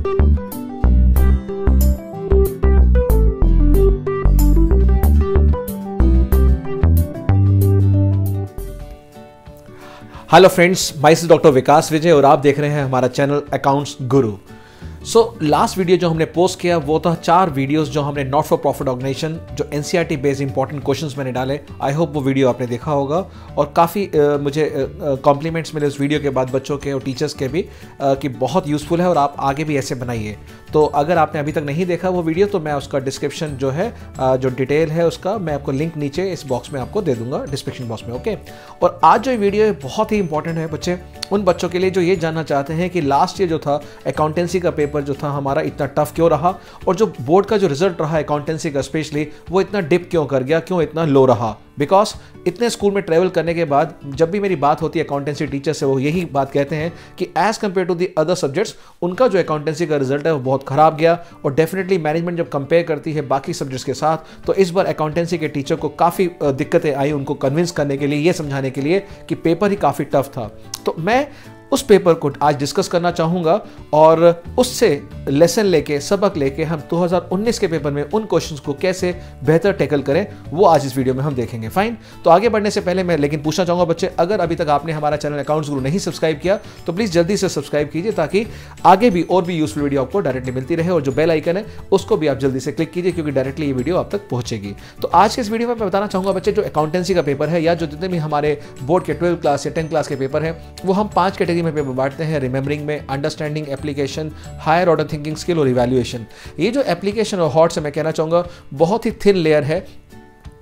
Hello friends, myself doctor Vikas Vijay और आप देख रहे हैं हमारा channel accounts guru. Last video जो हमने पोस्ट किया वो था 4 वीडियोस जो हमने नॉट फॉर प्रॉफिट ऑर्गेनाइजेशन जो एनसीईआरटी बेस्ड इंपॉर्टेंट क्वेश्चंस मैंने डाले। आई होप वो वीडियो आपने देखा होगा और काफ़ी मुझे कॉम्प्लीमेंट्स मिले उस वीडियो के बाद बच्चों के और टीचर्स के भी कि बहुत यूज़फुल है और आप आगे भी ऐसे बनाइए। तो अगर आपने अभी तक नहीं देखा वो वीडियो तो मैं उसका डिस्क्रिप्शन जो है जो डिटेल है उसका मैं आपको लिंक नीचे इस बॉक्स में आपको दे दूंगा, डिस्क्रिप्शन बॉक्स में। ओके, और आज जो वीडियो है बहुत ही इंपॉर्टेंट है बच्चे, उन बच्चों के लिए जो ये जानना चाहते हैं कि लास्ट ईयर जो था अकाउंटेंसी का पेपर जो था हमारा इतना टफ क्यों रहा और जो बोर्ड का जो रिजल्ट रहा अकाउंटेंसी का स्पेशली वो इतना डिप क्यों कर गया, क्यों इतना लो रहा। बिकॉज इतने स्कूल में ट्रैवल करने के बाद जब भी मेरी बात होती है अकाउंटेंसी टीचर से वो यही बात कहते हैं कि as compare to the other subjects उनका जो अकाउंटेंसी का रिजल्ट है वो बहुत खराब गया। और डेफिनेटली मैनेजमेंट जब कंपेयर करती है बाकी सब्जेक्ट्स के साथ तो इस बार अकाउंटेंसी के टीचर को काफ़ी दिक्कतें आई उनको कन्विंस करने के लिए, ये समझाने के लिए कि पेपर ही काफ़ी टफ था। तो मैं उस पेपर को आज डिस्कस करना चाहूँगा और उससे लेसन लेके सबक लेके हम 2019 के पेपर में उन क्वेश्चंस को कैसे बेहतर टैकल करें वो आज इस वीडियो में हम देखेंगे। फाइन, तो आगे बढ़ने से पहले मैं लेकिन पूछना चाहूँगा बच्चे, अगर अभी तक आपने हमारा चैनल अकाउंट्स गुरु नहीं सब्सक्राइब किया तो प्लीज़ जल्दी से सब्सक्राइब कीजिए ताकि आगे भी और भी यूजफुल वीडियो आपको डायरेक्टली मिलती रहे और जो बेल आइकन है उसको भी आप जल्दी से क्लिक कीजिए क्योंकि डायरेक्टली ये वीडियो आप तक पहुँचेगी। तो आज के इस वीडियो में मैं बताना चाहूँगा बच्चे, जो अकाउंटेंसी का पेपर है या जो जितने भी हमारे बोर्ड के 12 क्लास या 10 क्लास के पेपर हैं वो हम 5 कैटेगरी में पेपर बांटते हैं। रिमेंबरिंग में, understanding, application, higher order thinking skill और इवैल्यूएशन। ये जो एप्लीकेशन और हॉट से मैं कहना चाहूँगा बहुत ही थिन लेयर है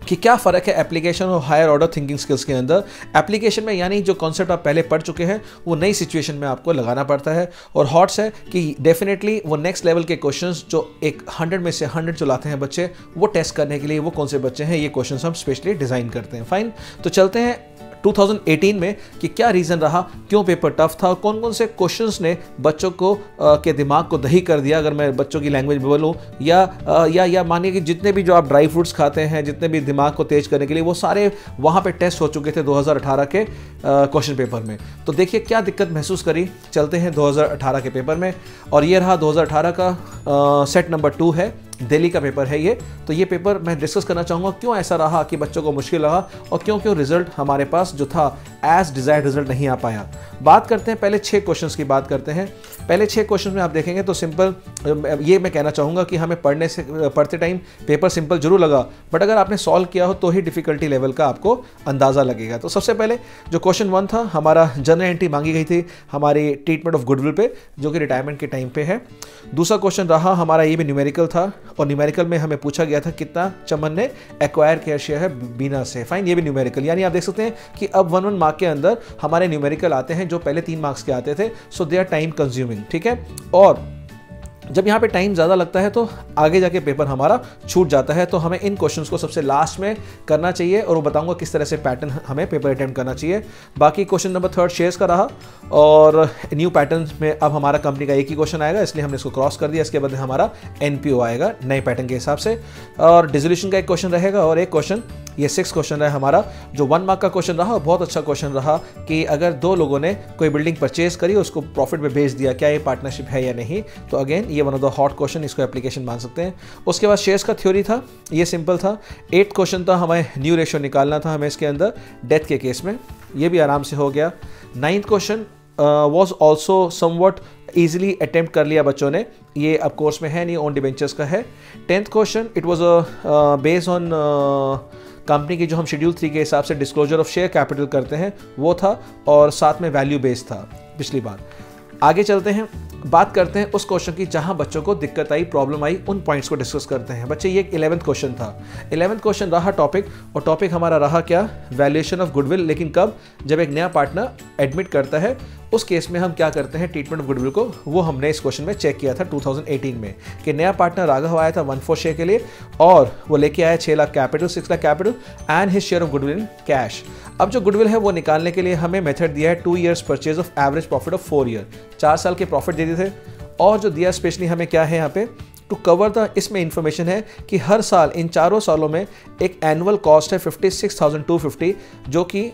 कि क्या फ़र्क है एप्लीकेशन और हायर ऑर्डर थिंकिंग स्किल्स के अंदर। एप्लीकेशन में यानी जो कॉन्सेप्ट आप पहले पढ़ चुके हैं वो नई सिचुएशन में आपको लगाना पड़ता है और हॉट्स है कि डेफिनेटली वो नेक्स्ट लेवल के क्वेश्चंस जो एक 100 में से 100 जो लाते हैं बच्चे वो टेस्ट करने के लिए वो कौन से बच्चे हैं, ये क्वेश्चंस हम स्पेशली डिज़ाइन करते हैं। फाइन, तो चलते हैं 2018 में कि क्या रीज़न रहा, क्यों पेपर टफ था और कौन कौन से क्वेश्चंस ने बच्चों को के दिमाग को दही कर दिया, अगर मैं बच्चों की लैंग्वेज में बोलूँ, या मानिए कि जितने भी जो आप ड्राई फ्रूट्स खाते हैं, जितने भी दिमाग को तेज करने के लिए वो सारे वहाँ पे टेस्ट हो चुके थे 2018 के क्वेश्चन पेपर में। तो देखिए क्या दिक्कत महसूस करी। चलते हैं 2018 के पेपर में और ये रहा 2018 का सेट नंबर 2 है, दिल्ली का पेपर है ये। तो ये पेपर मैं डिस्कस करना चाहूँगा क्यों ऐसा रहा कि बच्चों को मुश्किल रहा और क्यों रिजल्ट हमारे पास जो था एज डिजायर्ड रिजल्ट नहीं आ पाया। बात करते हैं पहले 6 क्वेश्चंस की बात करते हैं। पहले 6 क्वेश्चन में आप देखेंगे तो सिंपल, ये मैं कहना चाहूँगा कि हमें पढ़ते टाइम पेपर सिंपल जरूर लगा बट अगर आपने सॉल्व किया हो तो ही डिफिकल्टी लेवल का आपको अंदाज़ा लगेगा। तो सबसे पहले जो क्वेश्चन 1 था हमारा, जनरल एंट्री मांगी गई थी हमारी ट्रीटमेंट ऑफ गुडविल पे जो कि रिटायरमेंट के टाइम पे है। दूसरा क्वेश्चन रहा हमारा, ये भी न्यूमेरिकल था और न्यूमेरिकल में हमें पूछा गया था कितना चमन ने एक्वायर किया शेयर है बीना से। फाइन, ये भी न्यूमेरिकल, यानी आप देख सकते हैं कि अब 1 मार्क के अंदर हमारे न्यूमेरिकल आते हैं जो पहले 3 मार्क्स के आते थे। सो दे आर टाइम कंज्यूमिंग, ठीक है। और जब यहाँ पे टाइम ज़्यादा लगता है तो आगे जाके पेपर हमारा छूट जाता है। तो हमें इन क्वेश्चंस को सबसे लास्ट में करना चाहिए और वो बताऊंगा किस तरह से पैटर्न हमें पेपर अटेम्प्ट करना चाहिए। बाकी क्वेश्चन नंबर 3 शेयर्स का रहा और न्यू पैटर्न में अब हमारा कंपनी का एक ही क्वेश्चन आएगा इसलिए हमने इसको क्रॉस कर दिया। इसके बाद हमारा एनपीओ आएगा नए पैटर्न के हिसाब से और डिसोल्यूशन का एक क्वेश्चन रहेगा और एक क्वेश्चन, ये 6 क्वेश्चन है हमारा जो 1 मार्क का क्वेश्चन रहा। बहुत अच्छा क्वेश्चन रहा कि अगर 2 लोगों ने कोई बिल्डिंग परचेज करी उसको प्रॉफिट में बेच दिया, क्या ये पार्टनरशिप है या नहीं। तो अगेन ये one of the hot question, इसको एप्लीकेशन मान सकते हैं। उसके बाद शेयर्स का थ्योरी था, ये सिंपल था। 8th क्वेश्चन था हमें न्यू रेशियो निकालना था हमें इसके अंदर डेथ के केस में, ये भी आराम से हो गया। 9th question was also somewhat easily attempt कर लिया बच्चों ने, ये अब कोर्स में है नहीं, ऑन डिबेंचर्स का है। 10th question it was based on company की जो हम शेड्यूल 3 के हिसाब से डिस्क्लोजर ऑफ शेयर कैपिटल करते हैं वो था और साथ में वैल्यू बेस्ड था पिछली बार। आगे चलते हैं, बात करते हैं उस क्वेश्चन की जहां बच्चों को दिक्कत आई, प्रॉब्लम आई, उन पॉइंट्स को डिस्कस करते हैं। बच्चे ये 11th क्वेश्चन था। 11th क्वेश्चन रहा टॉपिक और टॉपिक हमारा रहा क्या, वैल्यूएशन ऑफ गुडविल। लेकिन कब, जब एक नया पार्टनर एडमिट करता है उस केस में हम क्या करते हैं ट्रीटमेंट ऑफ गुडविल को, वो हमने इस क्वेश्चन में चेक किया था 2018 में कि नया पार्टनर राघव आया था 1/4 शेयर के लिए और वो लेके आया 6 lakh capital, 6 lakh capital and his share of goodwill in cash. अब जो गुडविल है वो निकालने के लिए हमें मेथड दिया है 2 years purchase of average profit of 4 year, 4 साल के प्रॉफिट दे दिए थे। और जो दिया स्पेशली हमें क्या है यहाँ पे टू कवर द, इसमें इंफॉर्मेशन है कि हर साल इन 4 सालों में एक एनुअल कॉस्ट है 56,250 जो कि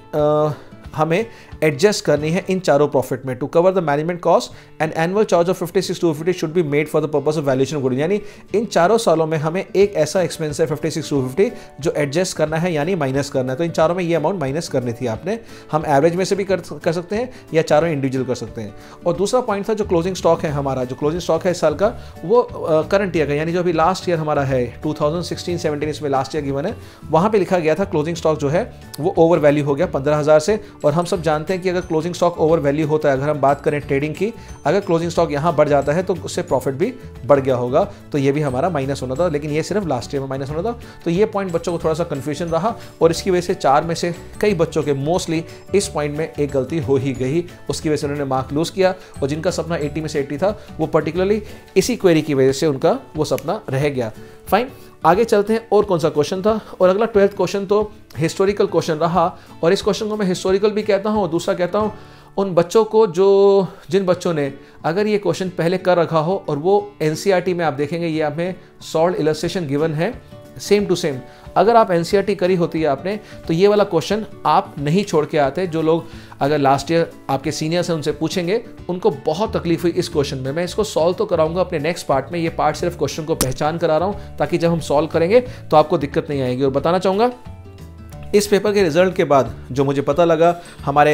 हमें एडजस्ट करनी है इन चारों प्रॉफिट में। To cover the management cost and annual charge of 56,250 should be made for the purpose of valuation good, यानी इन चारों सालों में हमें एक ऐसा एक्सपेंस है 56,250 जो एडजस्ट करना है यानी माइनस करना है। तो इन चारों में ये अमाउंट माइनस करनी थी आपने। हम एवरेज में से भी कर सकते हैं या चारों इंडिविजुअल कर सकते हैं। और दूसरा पॉइंट था जो क्लोजिंग स्टॉक है हमारा, जो क्लोजिंग स्टॉक है इस साल का वो करंट ईयर का, यानी जो अभी लास्ट ईयर हमारा है 2016-17 इसमें लास्ट ईयर गिवन है, वहाँ पे लिखा गया था क्लोजिंग स्टॉक जो है वो ओवर वैल्यू हो गया 15,000 से। और हम सब जानते हैं कि अगर क्लोजिंग स्टॉक ओवर वैल्यू होता है, अगर हम बात करें ट्रेडिंग की, अगर क्लोजिंग स्टॉक यहाँ बढ़ जाता है तो उससे प्रॉफिट भी बढ़ गया होगा। तो ये भी हमारा माइनस होना था, लेकिन ये सिर्फ लास्ट ईयर में माइनस होना था। तो ये पॉइंट बच्चों को थोड़ा सा कंफ्यूजन रहा और इसकी वजह से 4 में से कई बच्चों के मोस्टली इस पॉइंट में एक गलती हो ही गई, उसकी वजह से उन्होंने मार्क लूज किया। और जिनका सपना 80 में से 80 था वो पर्टिकुलरली इसी क्वेरी की वजह से उनका वो सपना रह गया। फाइन, आगे चलते हैं। और कौन सा क्वेश्चन था? और अगला 12th क्वेश्चन तो हिस्टोरिकल क्वेश्चन रहा, और इस क्वेश्चन को मैं हिस्टोरिकल भी कहता हूँ और दूसरा कहता हूँ उन बच्चों को जिन बच्चों ने अगर ये क्वेश्चन पहले कर रखा हो और वो एनसीईआरटी में आप देखेंगे ये हमें सॉल्व इलस्ट्रेशन गिवन है सेम टू सेम। अगर आप एनसीईआरटी करी होती है आपने तो ये वाला क्वेश्चन आप नहीं छोड़ के आते। जो लोग अगर लास्ट ईयर आपके सीनियर्स हैं उनसे पूछेंगे, उनको बहुत तकलीफ हुई इस क्वेश्चन में। मैं इसको सॉल्व तो कराऊंगा अपने नेक्स्ट पार्ट में, ये पार्ट सिर्फ क्वेश्चन को पहचान करा रहा हूँ ताकि जब हम सॉल्व करेंगे तो आपको दिक्कत नहीं आएगी। और बताना चाहूँगा इस पेपर के रिजल्ट के बाद जो मुझे पता लगा हमारे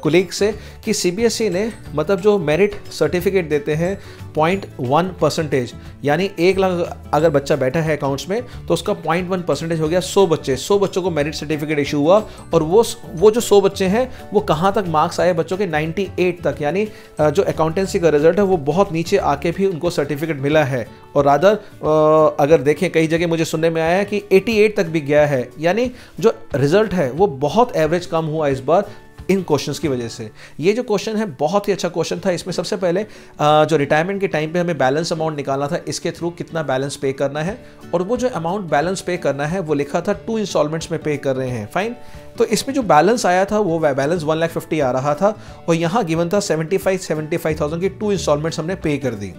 कोलीग से कि सीबीएसई ने मतलब जो मेरिट सर्टिफिकेट देते हैं 0.1%, यानी 1 लाख अगर बच्चा बैठा है अकाउंट्स में तो उसका 0.1% हो गया 100 बच्चों को मेरिट सर्टिफिकेट इशू हुआ। और वो जो 100 बच्चे हैं वो कहाँ तक मार्क्स आए बच्चों के 98 तक, यानी जो अकाउंटेंसी का रिजल्ट है वो बहुत नीचे आके भी उनको सर्टिफिकेट मिला है। और रादर अगर देखें कई जगह मुझे सुनने में आया है कि 88 तक भी गया है, यानी जो रिजल्ट है वो बहुत एवरेज कम हुआ इस बार इन क्वेश्चंस की वजह से। ये जो क्वेश्चन है बहुत ही अच्छा क्वेश्चन था। इसमें सबसे पहले जो रिटायरमेंट के टाइम पे हमें बैलेंस अमाउंट निकालना था, इसके थ्रू कितना बैलेंस पे करना है, और वो जो अमाउंट बैलेंस पे करना है वो लिखा था 2 इंस्टॉलमेंट्स में पे कर रहे हैं। फाइन, तो इसमें जो बैलेंस आया था वो बैलेंस 1,50,000 आ रहा था और यहाँ गिवन था 75,000 की 2 इंस्टॉलमेंट्स हमने पे कर दी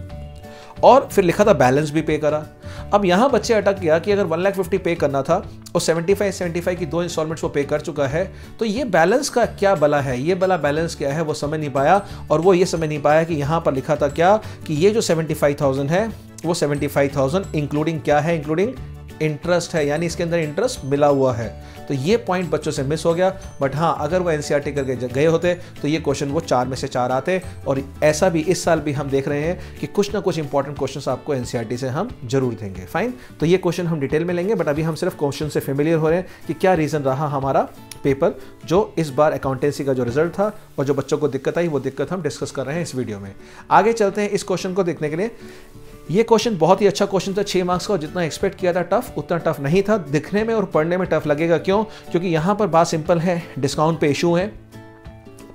और फिर लिखा था बैलेंस भी पे करा। अब यहाँ बच्चे अटक गया कि अगर 1,50,000 पे करना था और 75 की 2 इंस्टॉलमेंट्स वो पे कर चुका है तो ये बैलेंस का क्या बला है, ये बला बैलेंस क्या है वो समझ नहीं पाया। और वो ये समझ नहीं पाया कि यहाँ पर लिखा था क्या कि ये जो 75,000 है वो 75,000 इंक्लूडिंग क्या है, इंक्लूडिंग इंटरेस्ट है, यानी इसके अंदर इंटरेस्ट मिला हुआ है। तो ये पॉइंट बच्चों से मिस हो गया। बट हाँ, अगर वो एनसीईआरटी करके गए होते तो ये क्वेश्चन वो 4 में से 4 आते। और ऐसा भी इस साल भी हम देख रहे हैं कि कुछ ना कुछ इंपॉर्टेंट क्वेश्चंस आपको एनसीईआरटी से हम जरूर देंगे। फाइन, तो ये क्वेश्चन हम डिटेल में लेंगे, बट अभी हम सिर्फ क्वेश्चन से फेमिलियर हो रहे हैं कि क्या रीज़न रहा हमारा पेपर जो इस बार अकाउंटेंसी का जो रिजल्ट था और जो बच्चों को दिक्कत आई वो दिक्कत हम डिस्कस कर रहे हैं इस वीडियो में। आगे चलते हैं इस क्वेश्चन को देखने के लिए। ये क्वेश्चन बहुत ही अच्छा क्वेश्चन था 6 मार्क्स का, और जितना एक्सपेक्ट किया था टफ उतना टफ नहीं था। दिखने में और पढ़ने में टफ लगेगा, क्यों? क्योंकि यहाँ पर बात सिंपल है, डिस्काउंट पे इशू है,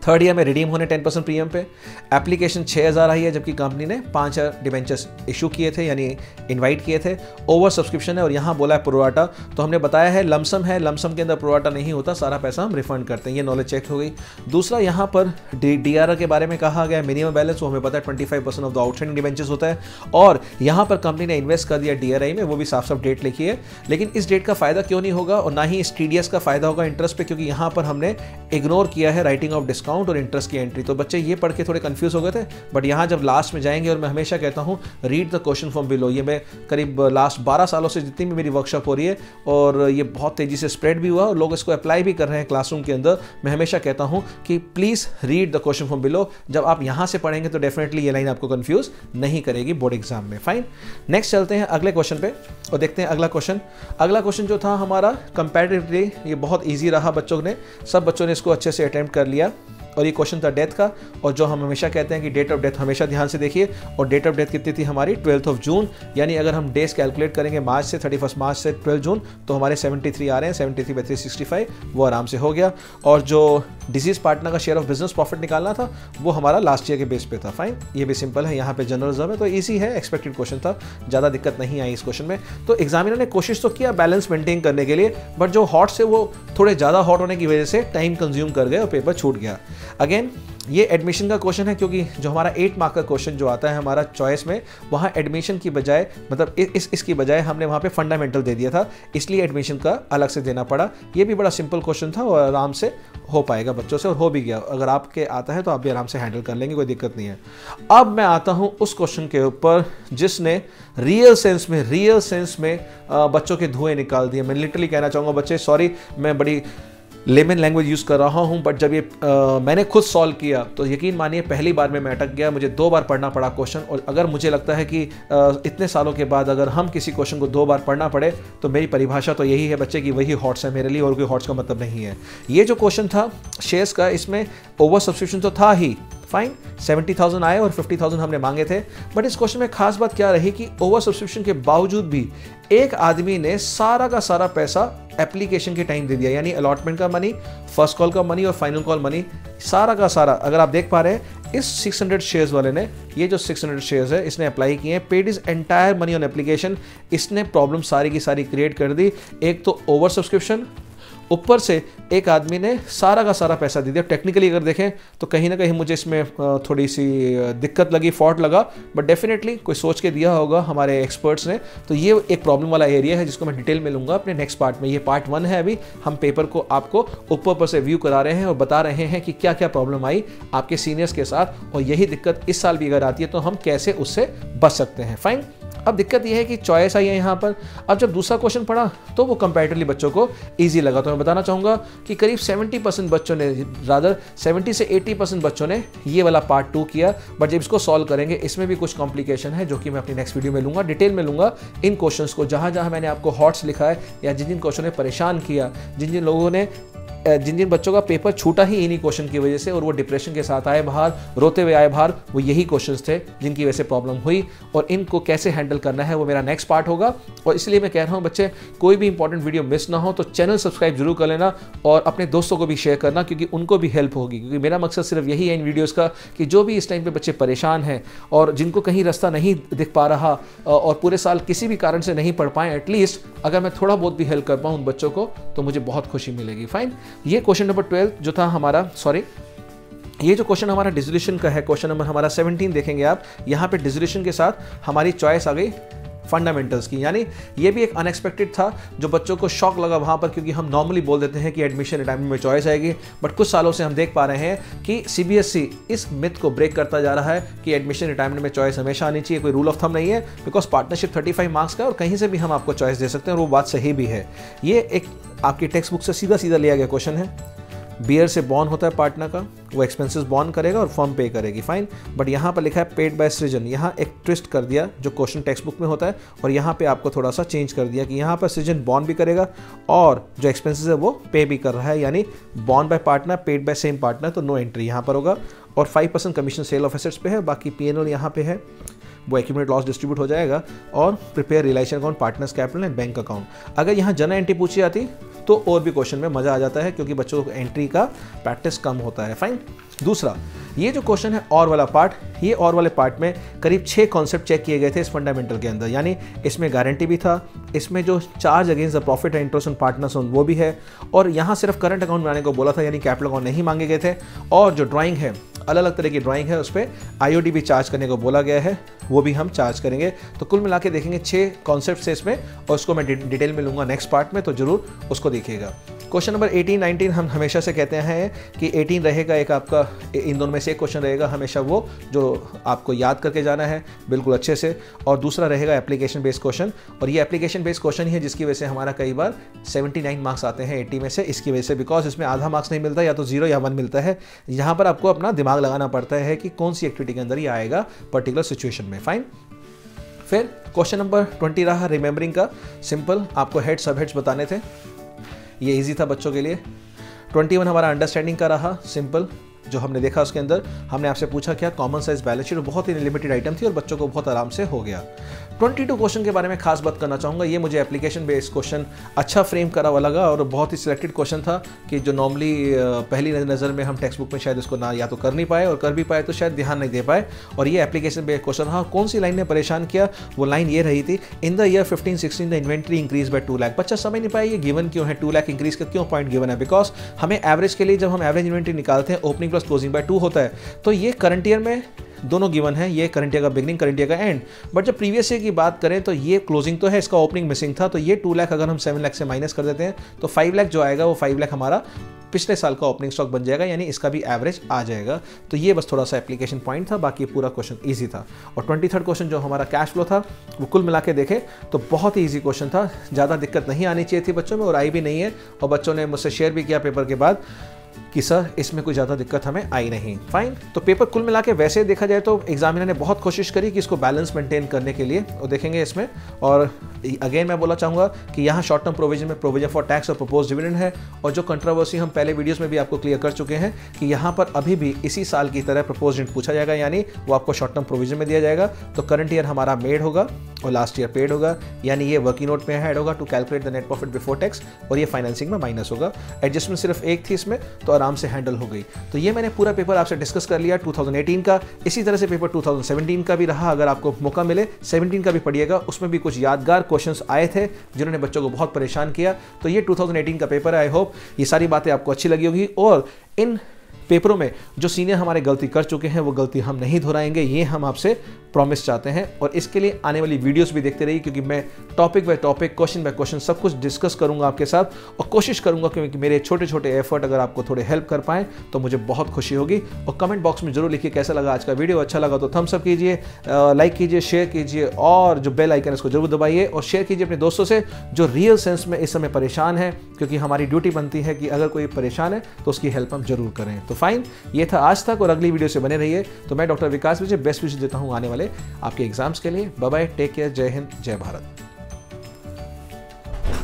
3rd ईयर में रिडीम होने 10% प्रीमियम पे। एप्लीकेशन 6,000 आई है जबकि कंपनी ने 5,000 डिबेंचर्स इशू किए थे यानी इनवाइट किए थे। ओवर सब्सक्रिप्शन है और यहाँ बोला है प्रोराटा, तो हमने बताया है लमसम है, लमसम के अंदर प्रोराटा नहीं होता, सारा पैसा हम रिफंड करते हैं। ये नॉलेज चेक हो गई। दूसरा यहाँ पर डीआरआर के बारे में कहा गया, मिनिमम बैलेंस वो हमें पता है 25% ऑफ द आउटस्टैंडिंग डिबेंचर्स होता है। और यहाँ पर कंपनी ने इन्वेस्ट कर दिया डीआरआई में, वो भी साफ साफ डेट लिखी है। लेकिन इस डेट का फायदा क्यों नहीं होगा और ना ही इस टीडीएस का फायदा होगा इंटरेस्ट पे, क्योंकि यहाँ पर हमने इग्नोर किया है राइटिंग ऑफ डिस्काउंट और इंटरेस्ट की एंट्री। तो बच्चे ये पढ़ के थोड़े कंफ्यूज हो गए थे, बट यहाँ जब लास्ट में जाएंगे, और मैं हमेशा कहता हूँ read the question from below, ये मैं करीब लास्ट 12 सालों से जितनी भी मेरी वर्कशॉप हो रही है और ये बहुत तेजी से स्प्रेड भी हुआ और लोग इसको अप्लाई भी कर रहे हैं क्लासरूम के अंदर। मैं हमेशा कहता हूँ कि please read the question from below. जब आप यहाँ से पढ़ेंगे तो डेफिनेटली ये लाइन आपको कंफ्यूज नहीं करेगी बोर्ड एग्जाम में। फाइन, नेक्स्ट चलते हैं अगले क्वेश्चन पे और देखते हैं अगला क्वेश्चन। अगला क्वेश्चन जो था हमारा कंपैरेटिवली ये बहुत ईजी रहा, बच्चों ने सब बच्चों ने इसको अच्छे से अटेम्प्ट कर लिया। और ये क्वेश्चन था डेथ का, और जो हम हमेशा कहते हैं कि डेट ऑफ डेथ हमेशा ध्यान से देखिए। और डेट ऑफ डेथ कितनी थी हमारी 12 जून, यानी अगर हम डेज कैलकुलेट करेंगे मार्च से 31 मार्च से 12 जून तो हमारे 73 आ रहे हैं, 73 by 365 वो आराम से हो गया। और जो डिजीज पार्टनर का शेयर ऑफ बिजनेस प्रॉफिट निकालना था वो हमारा लास्ट ईयर के बेस पे था। फाइन, ये भी सिंपल है, यहाँ पे जनरल रिजर्व है तो ईजी है, एक्सपेक्टेड क्वेश्चन था, ज़्यादा दिक्कत नहीं आई इस क्वेश्चन में। तो एग्जामिनर ने कोशिश तो किया बैलेंस मेंटेन करने के लिए, बट जो हॉट से वो थोड़े ज़्यादा हॉट होने की वजह से टाइम कंज्यूम कर गए और पेपर छूट गया। अगेन ये एडमिशन का क्वेश्चन है, क्योंकि जो हमारा 8 मार्क का क्वेश्चन जो आता है हमारा चॉइस में, वहाँ एडमिशन की बजाय मतलब इसकी बजाय हमने वहाँ पे फंडामेंटल दे दिया था, इसलिए एडमिशन का अलग से देना पड़ा। ये भी बड़ा सिंपल क्वेश्चन था और आराम से हो पाएगा बच्चों से, और हो भी गया। अगर आपके आता है तो आप भी आराम से हैंडल कर लेंगे, कोई दिक्कत नहीं है। अब मैं आता हूँ उस क्वेश्चन के ऊपर जिसने रियल सेंस में बच्चों के धुएं निकाल दिए। मैं लिटरली कहना चाहूँगा बच्चे, सॉरी मैं बड़ी लेमन लैंग्वेज यूज़ कर रहा हूँ, बट जब ये मैंने खुद सॉल्व किया तो यकीन मानिए पहली बार में मैं अटक गया, मुझे 2 बार पढ़ना पड़ा क्वेश्चन। और अगर मुझे लगता है कि इतने सालों के बाद अगर हम किसी क्वेश्चन को 2 बार पढ़ना पड़े तो मेरी परिभाषा तो यही है बच्चे कि वही हॉट्स है मेरे लिए, और कोई हॉट्स का मतलब नहीं है। ये जो क्वेश्चन था शेयर्स का, इसमें ओवर सब्सक्रिप्शन तो था ही, फाइन 70,000 आए और 50,000 हमने मांगे थे। बट इस क्वेश्चन में खास बात क्या रही कि ओवर सब्सक्रिप्शन के बावजूद भी एक आदमी ने सारा का सारा पैसा एप्लीकेशन के टाइम दे दिया, यानी अलॉटमेंट का मनी, फर्स्ट कॉल का मनी और फाइनल कॉल मनी, सारा का सारा। अगर आप देख पा रहे हैं इस 600 शेयर्स वाले ने, ये जो 600 शेयर्स है इसने अप्लाई किए हैं, paid is entire money on application. इसने प्रॉब्लम सारी की सारी क्रिएट कर दी। एक तो ओवर सब्सक्रिप्शन, ऊपर से एक आदमी ने सारा का सारा पैसा दे दिया। टेक्निकली अगर देखें तो कहीं ना कहीं मुझे इसमें थोड़ी सी दिक्कत लगी, फॉल्ट लगा, बट डेफिनेटली कोई सोच के दिया होगा हमारे एक्सपर्ट्स ने। तो ये एक प्रॉब्लम वाला एरिया है जिसको मैं डिटेल में लूँगा अपने नेक्स्ट पार्ट में। ये पार्ट 1 है, अभी हम पेपर को आपको ऊपर से व्यू करा रहे हैं और बता रहे हैं कि क्या क्या प्रॉब्लम आई आपके सीनियर्स के साथ, और यही दिक्कत इस साल भी अगर आती है तो हम कैसे उससे बच सकते हैं। फाइन। अब दिक्कत यह है कि चॉइस आई है यहाँ पर। अब जब दूसरा क्वेश्चन पढ़ा तो वो कंपैरेटिवली बच्चों को इजी लगा। तो मैं बताना चाहूँगा कि करीब 70% बच्चों ने, रादर 70 से 80% बच्चों ने ये वाला पार्ट 2 किया। बट जब इसको सॉल्व करेंगे इसमें भी कुछ कॉम्प्लिकेशन है जो कि मैं अपनी नेक्स्ट वीडियो में लूँगा, डिटेल में लूँगा इन क्वेश्चंस को। जहाँ जहाँ मैंने आपको हॉट्स लिखा है या जिन जिन क्वेश्चन ने परेशान किया, जिन जिन लोगों ने, जिन जिन बच्चों का पेपर छूटा ही इन्हीं क्वेश्चन की वजह से और वो डिप्रेशन के साथ आए बाहर, रोते हुए आए बाहर, वो यही क्वेश्चंस थे जिनकी वजह से प्रॉब्लम हुई। और इनको कैसे हैंडल करना है वो मेरा नेक्स्ट पार्ट होगा। और इसलिए मैं कह रहा हूँ बच्चे, कोई भी इंपॉर्टेंट वीडियो मिस ना हो तो चैनल सब्सक्राइब जरूर कर लेना और अपने दोस्तों को भी शेयर करना, क्योंकि उनको भी हेल्प होगी। क्योंकि मेरा मकसद सिर्फ यही है इन वीडियोज़ का कि जो भी इस टाइम पर बच्चे परेशान हैं और जिनको कहीं रास्ता नहीं दिख पा रहा और पूरे साल किसी भी कारण से नहीं पढ़ पाए, एटलीस्ट अगर मैं थोड़ा बहुत भी हेल्प कर पाऊँ उन बच्चों को तो मुझे बहुत खुशी मिलेगी। फाइन। ये क्वेश्चन नंबर 12 जो था हमारा, सॉरी ये जो क्वेश्चन हमारा डिसोल्यूशन का है, क्वेश्चन नंबर हमारा 17 देखेंगे आप। यहाँ पे डिसोल्यूशन के साथ हमारी चॉइस आ गई फंडामेंटल्स की, यानी ये भी एक अनएक्सपेक्टेड था जो बच्चों को शॉक लगा वहाँ पर, क्योंकि हम नॉर्मली बोल देते हैं कि एडमिशन रिटायरमेंट में चॉइस आएगी। बट कुछ सालों से हम देख पा रहे हैं कि CBSE इस मिथ को ब्रेक करता जा रहा है कि एडमिशन रिटायरमेंट में चॉइस हमेशा आनी चाहिए। कोई रूल ऑफ थंब नहीं है, बिकॉज पार्टनरशिप 35 मार्क्स का और कहीं से भी हम आपको चॉइस दे सकते हैं, और वो बात सही भी है। ये एक आपकी टेक्स्ट बुक से सीधा सीधा लिया गया क्वेश्चन है। बियर से बॉन्ड होता है पार्टनर का, वो एक्सपेंसेस बॉन्ड करेगा और फर्म पे करेगी, फाइन। बट यहाँ पर लिखा है पेड बाय सृजन, यहाँ एक ट्विस्ट कर दिया जो क्वेश्चन टेक्स्ट बुक में होता है, और यहाँ पे आपको थोड़ा सा चेंज कर दिया कि यहाँ पर सृजन बॉन्ड भी करेगा और जो एक्सपेंसेस है वो पे भी कर रहा है, यानी bond by partner, paid by same partner, तो नो एंट्री यहाँ पर होगा। और 5% कमीशन सेल ऑफ एसेट्स पे है, बाकी P&L यहाँ पे है, वो एक्यूमुलेट लॉस डिस्ट्रीब्यूट हो जाएगा। और prepare realisation account, partners capital and bank account. अगर यहाँ जनरल एंट्री पूछी जाती तो और भी क्वेश्चन में मजा आ जाता है, क्योंकि बच्चों को एंट्री का प्रैक्टिस कम होता है। फाइन। दूसरा ये जो क्वेश्चन है और वाला पार्ट, ये और वाले पार्ट में करीब 6 कॉन्सेप्ट चेक किए गए थे इस फंडामेंटल के अंदर, यानी इसमें गारंटी भी था, इसमें जो charge against the profit and interest on partners वो भी है, और यहाँ सिर्फ करंट अकाउंट बनाने को बोला था, यानी कैपिटल अकाउंट नहीं मांगे गए थे। और जो ड्राइंग है, अलग अलग तरह की ड्राइंग है, उस पर IOD भी चार्ज करने को बोला गया है, वो भी हम चार्ज करेंगे। तो कुल मिला के देखेंगे 6 कॉन्सेप्ट है इसमें, और उसको मैं डिटेल में लूँगा नेक्स्ट पार्ट में, तो जरूर उसको देखिएगा। क्वेश्चन नंबर 18, 19 हम हमेशा से कहते हैं कि 18 रहेगा एक आपका, इन दोनों में से एक क्वेश्चन रहेगा हमेशा वो जो आपको याद करके जाना है बिल्कुल अच्छे से, और दूसरा रहेगा एप्लीकेशन बेस्ड क्वेश्चन। और ये एप्लीकेशन बेस्ड क्वेश्चन ही है जिसकी वजह से हमारा कई बार 79 मार्क्स आते हैं 80 में से, इसकी वजह से, बिकॉज इसमें आधा मार्क्स नहीं मिलता, या तो 0 या 1 मिलता है। यहाँ पर आपको अपना दिमाग लगाना पड़ता है कि कौन सी एक्टिविटी के अंदर ये आएगा पर्टिकुलर सिचुएशन में। फाइन। फिर क्वेश्चन नंबर 20 रहा रिमेंबरिंग का, सिंपल, आपको हेड सब हेड्स बताने थे, ये इजी था बच्चों के लिए। 21 हमारा अंडरस्टैंडिंग का रहा, सिंपल, जो हमने देखा उसके अंदर हमने आपसे पूछा क्या कॉमन साइज बैलेंस शीट, बहुत ही लिमिटेड आइटम थी और बच्चों को बहुत आराम से हो गया। 22 क्वेश्चन के बारे में खास बात करना चाहूँगा। ये मुझे एप्लीकेशन बेस्ड क्वेश्चन अच्छा फ्रेम करा हुआ लगा और बहुत ही सिलेक्टेड क्वेश्चन था कि जो नॉर्मली पहली नज़र में हम टेक्स्ट बुक में शायद इसको ना या तो कर नहीं पाए और कर भी पाए तो शायद ध्यान नहीं दे पाए। और ये एप्लीकेशन बेस्ड क्वेश्चन था। कौन सी लाइन ने परेशान किया, वो लाइन ये रही थी, in the year 15-16 the inventory increase by 2 lakh. बच्चा समझ नहीं पाया ये गिवन क्यों है, 2 लाख इंक्रीज का क्यों पॉइंट गिवन है। बिकॉज हमें एवरेज के लिए जब हम एवरेज इन्वेंट्री निकालते हैं ओपनिंग प्लस क्लोजिंग बाय 2 होता है, तो ये करंट ईयर में दोनों गिवन है, ये करंट ईयर का बिगनिंग, करंट ईयर का एंड। बट जब प्रीवियस ईयर की बात करें तो ये क्लोजिंग तो है, इसका ओपनिंग मिसिंग था, तो ये 2 लाख अगर हम 7 लाख से माइनस कर देते हैं तो 5 लाख जो आएगा वो 5 लाख हमारा पिछले साल का ओपनिंग स्टॉक बन जाएगा, यानी इसका भी एवरेज आ जाएगा। तो ये बस थोड़ा सा एप्लीकेशन पॉइंट था, बाकी पूरा क्वेश्चन इजी था। और 23rd क्वेश्चन जो हमारा कैश फ्लो था वो कुल मिला के देखें तो बहुत ही ईजी क्वेश्चन था, ज़्यादा दिक्कत नहीं आनी चाहिए थी बच्चों में और आई भी नहीं है। और बच्चों ने मुझसे शेयर भी किया पेपर के बाद कि सर इसमें कोई ज़्यादा दिक्कत हमें आई नहीं। फाइन, तो पेपर कुल मिला के वैसे देखा जाए तो एग्जामिनर ने बहुत कोशिश करी कि इसको बैलेंस मेंटेन करने के लिए, और देखेंगे इसमें। और अगेन मैं बोला चाहूँगा कि यहाँ शॉर्ट टर्म प्रोविजन में प्रोविजन फॉर टैक्स और प्रपोज डिविडेंड है, और जो कंट्रोवर्सी हम पहले वीडियोस में भी आपको क्लियर कर चुके हैं कि यहाँ पर अभी भी इसी साल की तरह प्रपोज डिविडेंड पूछा जाएगा, यानी वो आपको शॉर्ट टर्म प्रोविजन में दिया जाएगा। तो करंट ईयर हमारा मेड होगा और लास्ट ईयर पेड होगा, यानी ये वर्किंग नोट में ऐड होगा to calculate the net profit before tax, और ये फाइनेंसिंग में माइनस होगा। एडजस्टमेंट सिर्फ एक थी इसमें, तो आराम से हैंडल हो गई। तो ये मैंने पूरा पेपर आपसे डिस्कस कर लिया 2018 का। इसी तरह से पेपर 2017 का भी रहा, अगर आपको मौका मिले 17 का भी पढ़िएगा, उसमें भी कुछ यादगार क्वेश्चंस आए थे जिन्होंने बच्चों को बहुत परेशान किया। तो ये 2018 का पेपर है। आई होप ये सारी बातें आपको अच्छी लगी होगी, और इन पेपरों में जो सीनियर हमारे गलती कर चुके हैं वो गलती हम नहीं दोहराएंगे, ये हम आपसे प्रॉमिस चाहते हैं। और इसके लिए आने वाली वीडियोस भी देखते रहिए, क्योंकि मैं topic by topic, question by question सब कुछ डिस्कस करूंगा आपके साथ, और कोशिश करूंगा क्योंकि मेरे छोटे छोटे एफर्ट अगर आपको थोड़े हेल्प कर पाएं तो मुझे बहुत खुशी होगी। और कमेंट बॉक्स में जरूर लिखिए कैसा लगा आज का वीडियो। अच्छा लगा तो थम्स अप कीजिए, लाइक कीजिए, शेयर कीजिए, और जो बेल आइकन है इसको जरूर दबाइए, और शेयर कीजिए अपने दोस्तों से जो रियल सेंस में इस समय परेशान है, क्योंकि हमारी ड्यूटी बनती है कि अगर कोई परेशान है तो उसकी हेल्प हम जरूर करें। तो फाइन, ये था आज तक, और अगली वीडियो से बने रहिए। तो मैं डॉक्टर विकास विजय बेस्ट विशेष देता हूँ आने वाले आपके एग्जाम्स के लिए। बाय बाय, टेक केयर, जय हिंद, जय भारत।